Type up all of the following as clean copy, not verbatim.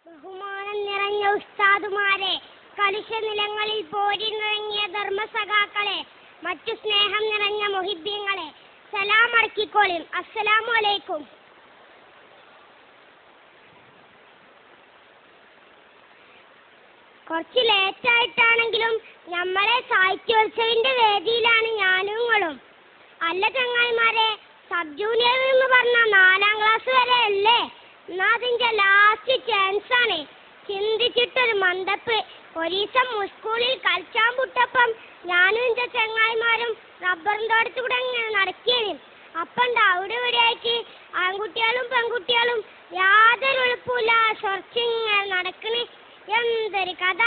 ബഹുമാനം നിറഞ്ഞ ഉസ്താദുമാരെ, കലുഷ നിലങ്ങളിൽ പോരിനിറങ്ങിയ ധർമ്മസഖാക്കളെ, മറ്റു സ്നേഹം നിറഞ്ഞ മുഹിബ്ബീങ്ങളെ, സലാം അടക്കിക്കോളും. അസ്സലാമു അലൈക്കും. കുറച്ച് ലേറ്റായിട്ടാണെങ്കിലും നമ്മളെ സാഹിത്യോത്സവിന്റെ വേദിയിലാണ് ഞാനും നിങ്ങളും. അല്ല ചങ്ങായിമാരെ, സബ് ജൂനിയർ എന്ന് പറഞ്ഞ 4ാം ക്ലാസ് വരെ അല്ലേ? എന്നാ അതിന്റെ ലാസ്റ്റ് ചാൻസ് ആണ്. ചിന്തിച്ചിട്ടൊരു മന്ദപ്പ്. ഒരീസം സ്കൂളിൽ കളിച്ചാൻ വിട്ടപ്പം ഞാനും എന്റെ ചങ്ങായിമാരും റബ്ബറിന്റെ തോട്ടത്തിൽ കൂടെ ഇങ്ങനെ നടക്കേനും. അപ്പണ്ട് അവിടെ ഇവിടെയായിട്ട് ആൺകുട്ടികളും പെൺകുട്ടികളും യാതൊരു എളുപ്പമില്ല ഇങ്ങനെ നടക്കണേ. എന്തൊരു കഥ!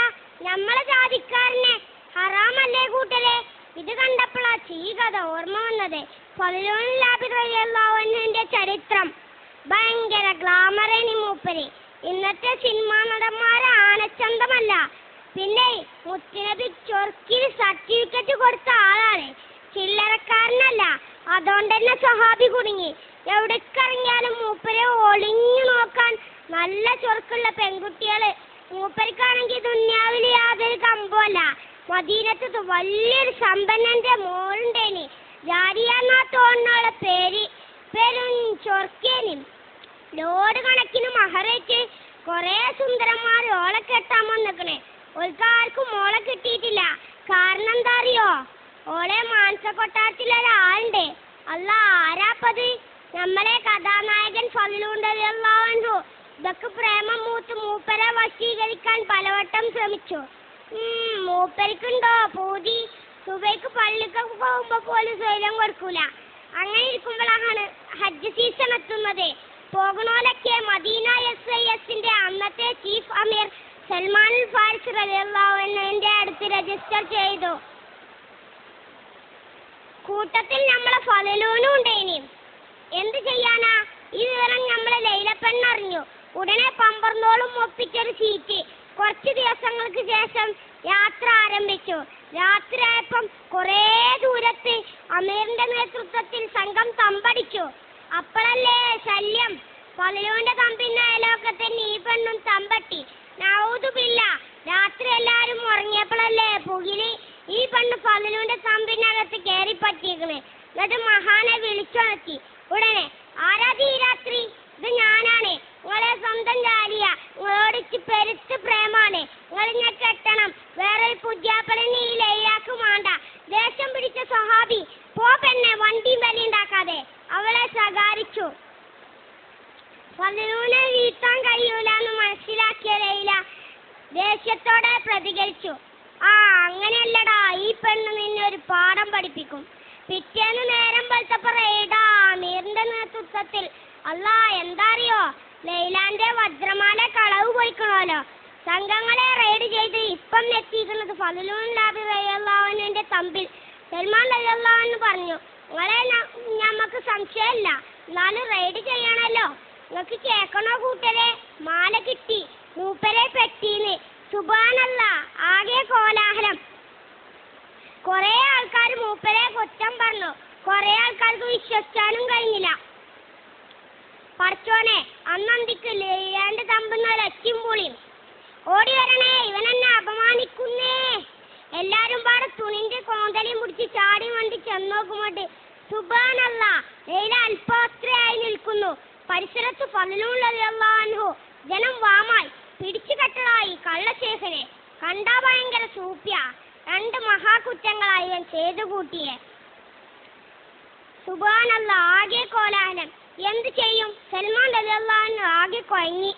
നമ്മളെ ജാതിക്കാരനെ ഹറാമല്ലേ കൂട്ടരെ? ഇത് കണ്ടപ്പോഴാ ഈ കഥ ഓർമ്മ വന്നത്. ഫളിലുന്റെ ചരിത്രം ഭയങ്കര ഗ്ലാമറേനി മൂപ്പര്. ഇന്നത്തെ സിനിമാ നടന്മാരെ ആനച്ചന്തമല്ല. പിന്നെ മുത്തുനബി ചൊർക്കിന് സർട്ടിഫിക്കറ്റ് കൊടുത്ത ആളാണ്, ചില്ലറക്കാരനല്ല. അതുകൊണ്ട് തന്നെ സ്വഹാബി കുടുങ്ങി. എവിടേക്കിറങ്ങിയാലും മൂപ്പരെ ഒളിഞ്ഞു നോക്കാൻ നല്ല ചൊർക്കുള്ള പെൺകുട്ടികള്. മൂപ്പർക്കാണെങ്കിൽ ദുന്യാവിൽ യാതൊരു കമ്പമല്ല. മദീനത്ത് വലിയൊരു സമ്പന്നന്റെ മോളുണ്ടേനി, ജാരിയാന്നാ തോന്നുന്ന പേര്. പേരും ചൊർക്കേനി. ലോഡ് കണക്കിന് മഹറേറ്റ് കൊറേ സുന്ദരന്മാർ ഓളെ കെട്ടാൻ വന്നിക്കണേ. ഓൾക്കാർക്കും മോളെ കിട്ടിയിട്ടില്ല. കാരണം എന്താ അറിയോ? ഓളെ മാനസകൊട്ടാരത്തിലൊരാളുണ്ട്. അല്ല, ആരാപ്പത്? നമ്മളെ കഥാനായകൻ ഫളിലുണ്ടല്ലാഹു. ഇതൊക്കെ പ്രേമം മൂത്ത് മൂപ്പരെ വശീകരിക്കാൻ പലവട്ടം ശ്രമിച്ചു. മൂപ്പരിക്കുണ്ടോ പൂതി? സുബൈക്ക് പള്ളിക്കൊക്കെ പോകുമ്പോ പോലും സ്വൈര്യം കൊടുക്കൂല. അങ്ങനെ ഇരിക്കുമ്പോഴാണ് ഹജ്ജ് സീസൺ എത്തുന്നത്. പോകണോലൊക്കെ മദീന SISന്റെ അന്നത്തെ ചീഫ് അമീർ സൽമാൻ ഫാരിസ് റളിയല്ലാഹു അൻഹുവിന്റെ അടുത്ത് രജിസ്റ്റർ ചെയ്തു. കൂട്ടത്തിൽ നമ്മളെ ഫളിലൂനും ഉണ്ടേനി. എന്ത് ചെയ്യാനാ? ഈ വിവരം നമ്മളെ ലൈലപ്പെണ്ണറിഞ്ഞു. ഉടനെ പമ്പർന്നോളും ഒപ്പിച്ചൊരു സീറ്റ്. കുറച്ച് ദിവസങ്ങൾക്ക് ശേഷം യാത്ര ആരംഭിച്ചു. രാത്രിയായപ്പം കുറേ ദൂരത്ത് അമീറിന്റെ നേതൃത്വത്തിൽ സംഘം തമ്പടിച്ചു. അപ്പോഴല്ലേ ശല്യം. ഫളിലുവിന്റെ തമ്പിന്റെ അയലോക്കത്തിന് ഈ പെണ്ണും തമ്പട്ടി. നൗദുബില്ല. രാത്രി എല്ലാരും ഉറങ്ങിയപ്പോഴല്ലേ പുകില് ഈ പെണ്ണ് ഫളിലുവിന്റെ തമ്പിനകത്ത് കയറി പറ്റിയിരിക്കണേ. എന്നിട്ട് മഹാനെ വിളിച്ചുണർത്തി. ഉടനെ, ആരാധി ഈ രാത്രി? ഇത് ഞാനാണ്, നിങ്ങളെ സ്വന്തം ജാലിയ. നിങ്ങളോടിച്ച് പെരുത്ത് പ്രേമാണ്. നിങ്ങളിഞ്ഞെ കെട്ടണം. വേറെ പുതിയാപ്പളനെ ഈ ലൈലാക്ക് വേണ്ട. ദേഷ്യം പിടിച്ച സ്വഹാബി പോ പെണ്ണെ, വണ്ടിയും വലിയുണ്ടാക്കാതെ അവളെ ശകാരിച്ചു. ഫളിലുവിനെ വീഴ്ത്താൻ കഴിയൂലെന്ന് മനസ്സിലാക്കിയ ലൈല ദേഷ്യത്തോടെ പ്രതികരിച്ചു. അങ്ങനെയല്ലടാ, ഈ പെണ്ണ് നിന്നെ ഒരു പാഠം പഠിപ്പിക്കും. പിറ്റേന്ന് നേരം വെളുത്തപ്പോ റെയ്ഡാ അമീറിന്റെ നേതൃത്വത്തിൽ. അല്ലാ, എന്താ അറിയോ? ലൈലാന്റെ വജ്രമാല കളവ് പോയിക്കണോലോ. സംഘങ്ങളെ റെയ്ഡ് ചെയ്ത് ഇപ്പം എത്തിയിരിക്കുന്നത് ഫളിലുന്റെ തമ്പിൽ സൽമാൻ റളിയല്ലാഹു അൻഹു പറഞ്ഞു, നിങ്ങളെ ഞമ്മക്ക് സംശയമില്ല, എന്നാലും റെയ്ഡ് ചെയ്യണല്ലോ. നിങ്ങൾക്ക് കേൾക്കണോ കൂട്ടരെ? മാല കിട്ടി, മൂപ്പരെ പെട്ടീന്ന്. സുബ്ഹാനല്ലാഹ്, ആകെ കോലാഹലം. കൊറേ ആൾക്കാർ മൂപ്പരെ കുറ്റം പറഞ്ഞു. കൊറേ ആൾക്കാർക്ക് വിശ്വസിക്കാനും കഴിഞ്ഞില്ല. പടച്ചോനെ, അന്നന്തിക്ക് ലൈലാന്റെ തമ്പുന്ന ഒച്ചും പൊളിയും. ഓടി വരണേ, ഇവനെന്നെ അപമാനിക്കുന്നേ. എല്ലാരും പാടെ തുണിന്റെ കോന്തലയും പിടിച്ച് ചാടി വണ്ടി ചെന്നോക്കുമ്പോട്ട് സുബ്ഹാനല്ലാഹ്, ലൈല അല്പത്രയായി നിൽക്കുന്നു. പരിസരത്ത് ഫളിലുള്ളതല്ലാഹു. ജനം വാമായി പിടിച്ചു കെട്ടടായി കള്ളശേഖരെ. കണ്ടാ ഭയങ്കര സൂപ്യ. 2 മഹാകുറ്റങ്ങളായി ഇവൻ ചെയ്തു കൂട്ടിയെ. സുബ്ഹാനല്ലാഹ്, ആകെ കോലാഹലം. എന്ത് ചെയ്യും? സൽമാൻ റളിയല്ലാഹു അൻഹു ആകെ കൊയങ്ങി.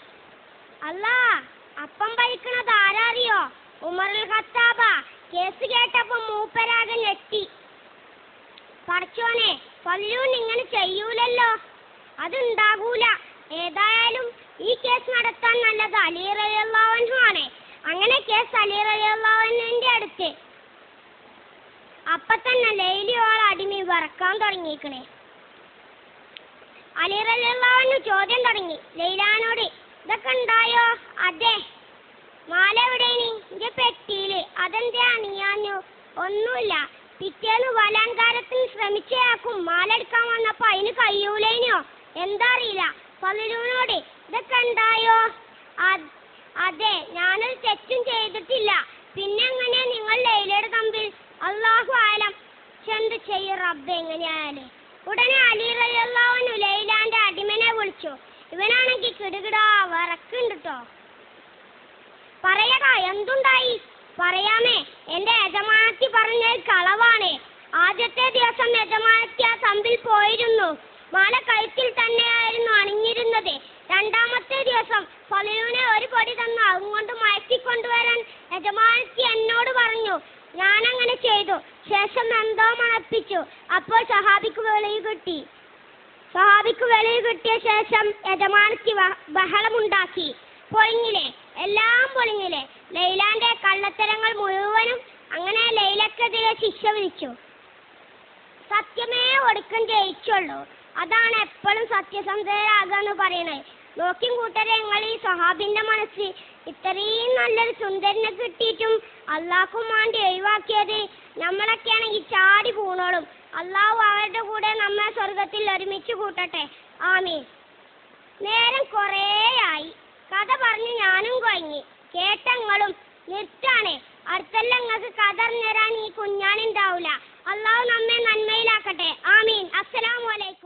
അല്ലാ, അപ്പം ഭരിക്കണത് ആരാറിയോ? ഉമറുൽ ഖത്താബ. കേസ് കേട്ടപ്പോ മൂപ്പരാകെ ഞെട്ടി. പടച്ചോനെ, ഫളിലൂൻ ഇങ്ങനെ ചെയ്യൂലല്ലോ. അതുണ്ടാകൂല. ഏതായാലും ഈ കേസ് നടത്താൻ നല്ലത് അലി റളിയല്ലാഹു അൻഹു ആണ്. അങ്ങനെ കേസ് അലി റളിയല്ലാഹു അൻഹുവിന്റെ അടുത്ത്. അപ്പൊ തന്നെ ലൈലിയോൾ അടിമി വറക്കാൻ തുടങ്ങിയിരിക്കണേ. അലി റളിയല്ലാഹു അൻഹു ചോദ്യം തുടങ്ങി ലൈലാനോട്. ഇതൊക്കെ ഉണ്ടായോ? അതെ. മാല എവിടെയാണ്? എന്റെ പെട്ടിയില്. അതെന്താ അണിയാഞ്ഞു? ഒന്നുമില്ല. പിറ്റേന്ന് ബലാത്കാരത്തിന് ശ്രമിച്ചയാൾക്കും മാല എടുക്കാൻ വന്നപ്പോ അതിന് കഴിയൂലേനോ? എന്താ അറിയില്ല. ഫളിലുവിനോട് ഇതൊക്കെ ഉണ്ടായോ? അതെ, ഞാനൊരു തെറ്റും ചെയ്തിട്ടില്ല. പിന്നെ എങ്ങനെ നിങ്ങൾ ലൈലയുടെ തമ്പിൽ? അല്ലാഹു ആലം. എന്ത് ചെയ്യും റബ്ബ് എങ്ങനെയായാലും. ഉടനെ അലി റളിയല്ലാഹു അൻഹു ലൈലാന്റെ അടിമനെ വിളിച്ചു. ഇവനാണെങ്കിൽ കിടുകിടാ വിറക്കുണ്ട് ട്ടോ. പറയടാ, എന്തുണ്ടായി? പറയാമേ, എന്റെ യജമാനത്തി പറഞ്ഞത് കളവാണ്. ആദ്യത്തെ ദിവസം യജമാനത്തി ആ തമ്പിൽ പോയിരുന്നു. മാല കഴുത്തിൽ തന്നെയായിരുന്നു അണിഞ്ഞിരുന്നത്. രണ്ടാമത്തെ ദിവസം ഫലൂനെ ഒരു പൊടി തന്നു അതുകൊണ്ട് മയക്കിക്കൊണ്ടുവരാൻ യജമാനത്തി എന്നോട് പറഞ്ഞു. ഞാനങ്ങനെ ചെയ്തു. ശേഷം എന്തോ മണപ്പിച്ചു. അപ്പോൾ സഹാബിക്ക് വെളിവ് കിട്ടിയ ശേഷം യജമാനത്തി ബഹളമുണ്ടാക്കി. പൊളിങ്ങിലെ, എല്ലാം പൊളിങ്ങിലെ. ലൈലാന്റെ കള്ളത്തരങ്ങൾ മുഴുവനും. അങ്ങനെ ലൈലക്കെതിരെ ശിക്ഷ വിധിച്ചു. സത്യമേ ഒടുക്കം ജയിച്ചുള്ളൂ. അതാണ് എപ്പോഴും സത്യസന്ധരാകാന്ന് പറയണത്. നോക്കിയും കൂട്ടരെ, നിങ്ങൾ ഈ സഹാബിന്റെ മനസ്സ് ഇത്രയും നല്ലൊരു സുന്ദരനെ കിട്ടിയിട്ടും അള്ളാഹ്ക്കും വേണ്ടി ഒഴിവാക്കിയത്. നമ്മളൊക്കെയാണെങ്കിൽ ചാടി പൂണോളും. അള്ളാഹു അവരുടെ കൂടെ നമ്മെ സ്വർഗത്തിൽ ഒരുമിച്ച് കൂട്ടട്ടെ. ആമീൻ. നേരം കുറേയായി. കഥ പറഞ്ഞ് ഞാനും കഴിഞ്ഞ്. കേട്ടങ്ങളും നിർത്താണേ. അടുത്തെല്ലാം നിങ്ങൾക്ക് കഥ അറിഞ്ഞുതരാൻ ഈ കുഞ്ഞാനുണ്ടാവൂല. അള്ളാഹു നമ്മെ നന്മയിലാക്കട്ടെ. ആമീൻ. അസ്സലാമു അലൈക്കും.